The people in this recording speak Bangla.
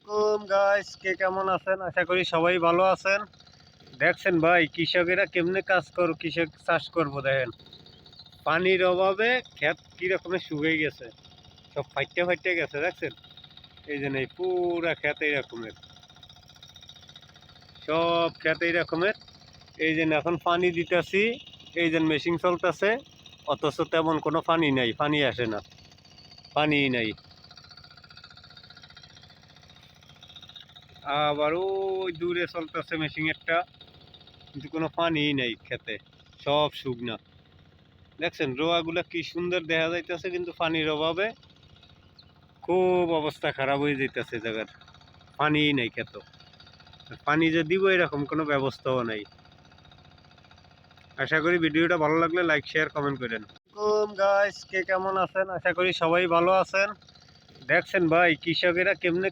আসসালামাইকুম গাইস, কে কেমন আছেন? আশা করি সবাই ভালো আছেন। দেখছেন ভাই, কৃষকেরা কেমনে কৃষক চাষ করবো দেখেন। পানির অভাবে ক্ষেত কি রকমের শুকিয়ে গেছে, সব ফাইটে ফাইটে গেছে দেখছেন। এই যে এই পুরা ক্ষেত এই রকমের, সব ক্ষেত এই রকমের। এই যে এখন পানি দিতেছি, এই যে মেশিন চলতেছে, অথচ তেমন কোনো পানি নাই, পানি আসে না, পানি নাই। আবার ওই দূরে চলতেছে মেশিনেরটা, কিন্তু কোনো পানিই নাই খেতে, সব শুকনা। দেখছেন রোয়াগুলা কি সুন্দর দেখা যাইতেছে, কিন্তু পানির অভাবে খুব অবস্থা খারাপ হয়ে যাইতেছে জায়গার। পানিই নাই খেত, পানি যে দিব এরকম কোনো ব্যবস্থাও নাই। আশা করি ভিডিওটা ভালো লাগলে লাইক শেয়ার কমেন্ট করেন। গাইস, কে কেমন আছেন? আশা করি সবাই ভালো আছেন। দেখছেন ভাই, কৃষকেরা কেমনে